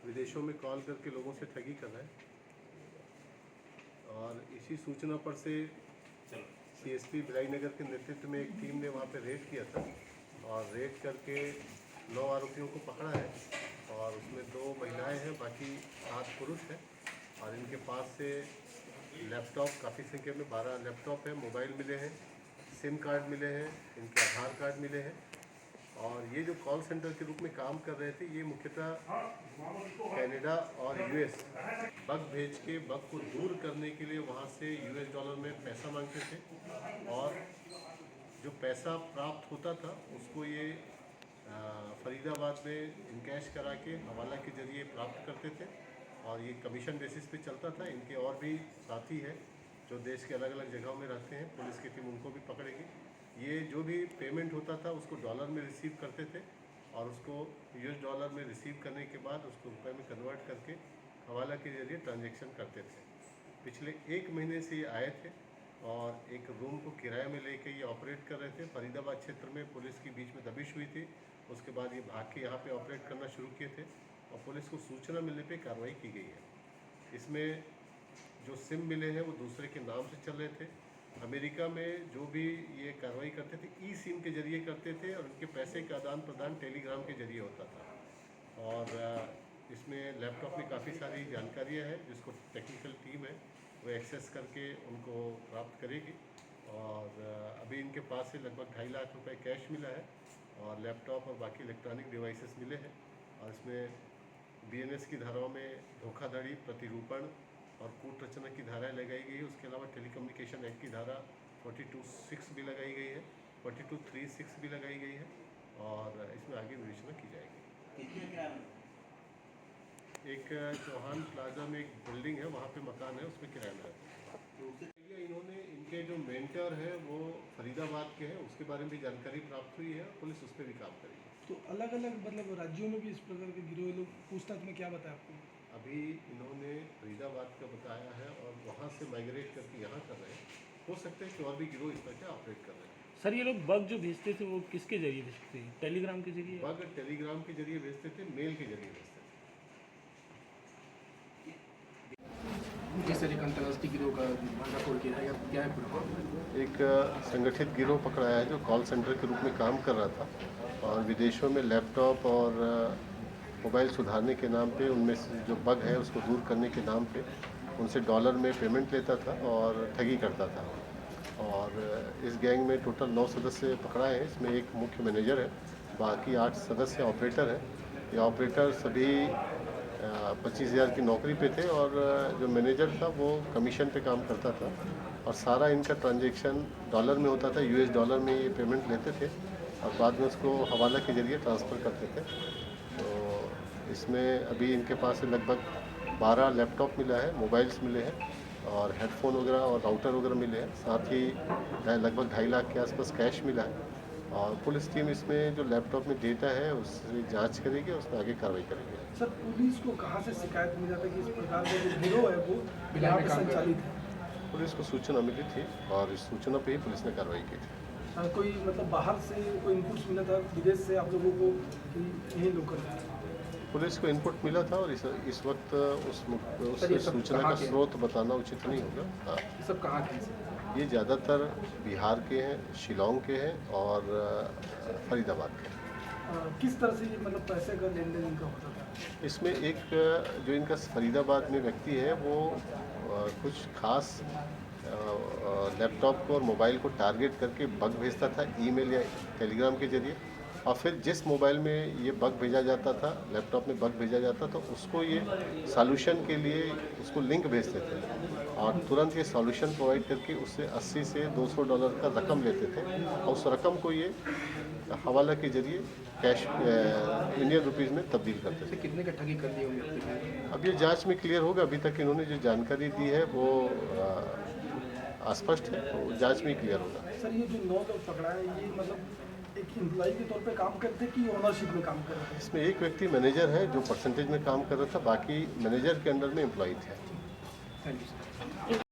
विदेशों में कॉल करके लोगों से ठगी कर रहे हैं और इसी सूचना पर से सीएसपी भिलाई के नेतृत्व में एक टीम ने वहाँ पे रेड किया था और रेड करके 9 आरोपियों को पकड़ा है और उसमें 2 महिलाएं हैं, बाकी 7 पुरुष हैं और इनके पास से लैपटॉप काफ़ी संख्या में 12 लैपटॉप है, मोबाइल मिले हैं, सिम कार्ड मिले हैं, इनके आधार कार्ड मिले हैं। और ये जो कॉल सेंटर के रूप में काम कर रहे थे ये मुख्यतः कनाडा और यूएस बग भेज के बग को दूर करने के लिए वहाँ से यूएस डॉलर में पैसा मांगते थे और जो पैसा प्राप्त होता था उसको ये फरीदाबाद में इनकैश करा के हवाला के ज़रिए प्राप्त करते थे और ये कमीशन बेसिस पे चलता था। इनके और भी साथी हैं जो देश के अलग अलग जगहों में रहते हैं, पुलिस की टीम उनको भी पकड़ेगी। ये जो भी पेमेंट होता था उसको डॉलर में रिसीव करते थे और उसको यूएस डॉलर में रिसीव करने के बाद उसको रुपए में कन्वर्ट करके हवाला के ज़रिए ट्रांजैक्शन करते थे। पिछले 1 महीने से ये आए थे और एक रूम को किराए में लेके ये ऑपरेट कर रहे थे। फरीदाबाद क्षेत्र में पुलिस की बीच में दबिश हुई थी, उसके बाद ये भाग के यहाँ पे ऑपरेट करना शुरू किए थे और पुलिस को सूचना मिलने पे कार्रवाई की गई है। इसमें जो सिम मिले हैं वो दूसरे के नाम से चल रहे थे। अमेरिका में जो भी ये कार्रवाई करते थे ई सिम के ज़रिए करते थे और उनके पैसे का आदान प्रदान टेलीग्राम के ज़रिए होता था। और इसमें लैपटॉप में काफ़ी सारी जानकारियाँ हैं जिसको टेक्निकल टीम है वो एक्सेस करके उनको प्राप्त करेगी। और अभी इनके पास से लगभग 2.5 लाख रुपए कैश मिला है और लैपटॉप और बाकी इलेक्ट्रॉनिक डिवाइसेस मिले हैं। और इसमें बीएनएस की धाराओं में धोखाधड़ी, प्रतिरूपण और कूट रचना की धाराएँ लगाई गई है। उसके अलावा टेलीकम्युनिकेशन एक्ट की धारा 42(6) भी लगाई गई है, 42(3)(6) भी लगाई गई है और इसमें आगे विवेचना की जाएगी। एक चौहान प्लाजा में एक बिल्डिंग है, वहाँ पे मकान है, उसमें किराया में रहता है। इन्होंने इनके जो मेंटर है वो फरीदाबाद के हैं, उसके बारे में भी जानकारी प्राप्त हुई है, पुलिस उस पर भी काम करेगी। तो अलग अलग मतलब राज्यों में भी इस प्रकार के गिरोह लोग पूछताछ में क्या बताया आपको? अभी इन्होंने फरीदाबाद का बताया है और वहाँ से माइग्रेट करके यहाँ कर रहे हैं। हो सकता है कि और भी गिरोह इस तरह के ऑपरेट कर रहे हैं। सर ये लोग बग जो भेजते थे वो किसके जरिए भेजते थे? टेलीग्राम के जरिए? बग टेलीग्राम के जरिए भेजते थे, मेल के जरिए भेजते थे। किस तरीके अंतर्राष्ट्रीय गिरोह का भांडाफोड़ किया है, क्या है पूरा? एक संगठित गिरोह पकड़ाया है जो कॉल सेंटर के रूप में काम कर रहा था और विदेशों में लैपटॉप और मोबाइल सुधारने के नाम पे उनमें से जो बग है उसको दूर करने के नाम पे उनसे डॉलर में पेमेंट लेता था और ठगी करता था। और इस गैंग में टोटल 9 सदस्य पकड़ाए हैं। इसमें एक मुख्य मैनेजर है, बाकी 8 सदस्य ऑपरेटर हैं। ये ऑपरेटर सभी 25,000 की नौकरी पे थे और जो मैनेजर था वो कमीशन पे काम करता था और सारा इनका ट्रांजैक्शन डॉलर में होता था। यूएस डॉलर में ये पेमेंट लेते थे और बाद में उसको हवाला के ज़रिए ट्रांसफ़र करते थे। तो इसमें अभी इनके पास से लगभग 12 लैपटॉप मिला है, मोबाइल्स मिले हैं और हेडफोन वगैरह और राउटर वगैरह मिले हैं। साथ ही लगभग 2.5 लाख के आसपास कैश मिला है और पुलिस टीम इसमें जो लैपटॉप में डेटा है उससे जांच करेगी और उसमें आगे कार्रवाई करेगी। सर पुलिस को कहाँ से शिकायत मिल जाता है कि इस प्रकार का जो गिरोह है वो बिहार में संचालित है? पुलिस को सूचना मिली थी और इस सूचना पे ही पुलिस ने कार्रवाई की थी। कोई मतलब बाहर से कोई इनपुट्स मिला था विदेश से आप लोगों को कि यही लोग करते हैं? पुलिस को इनपुट मिला था और इस वक्त उस सूचना का स्रोत बताना उचित नहीं होगा। ये सब कहाँ के? ये ज़्यादातर बिहार के हैं, शिलोंग के हैं और फरीदाबाद के हैं। किस तरह से ये मतलब पैसे का लेन देन इनका होता था? इसमें एक जो इनका फरीदाबाद में व्यक्ति है वो कुछ खास लैपटॉप को और मोबाइल को टारगेट करके बग भेजता था ईमेल या टेलीग्राम के जरिए और फिर जिस मोबाइल में ये बग भेजा जाता था, लैपटॉप में बग भेजा जाता तो उसको ये सॉल्यूशन के लिए उसको लिंक भेजते थे और तुरंत ये सॉल्यूशन प्रोवाइड करके उससे 80 से $200 का रकम लेते थे और उस रकम को ये हवाला के जरिए कैश इंडियन रुपीज़ में तब्दील करते थे। कितने का ठगी कर दिए होंगे? अब ये जांच में क्लियर होगा। अभी तक इन्होंने जो जानकारी दी है वो अस्पष्ट है, तो जांच में क्लियर होगा। सर ये जो 9 लोग पकड़ाए ये मतलब एक एम्प्लॉय के तौर पे काम करते कि ओनरशिप में काम कर रहे हैं? इसमें एक व्यक्ति मैनेजर है जो परसेंटेज में काम कर रहा था, बाकी मैनेजर के अंडर में एम्प्लॉय थे। Thank you sir.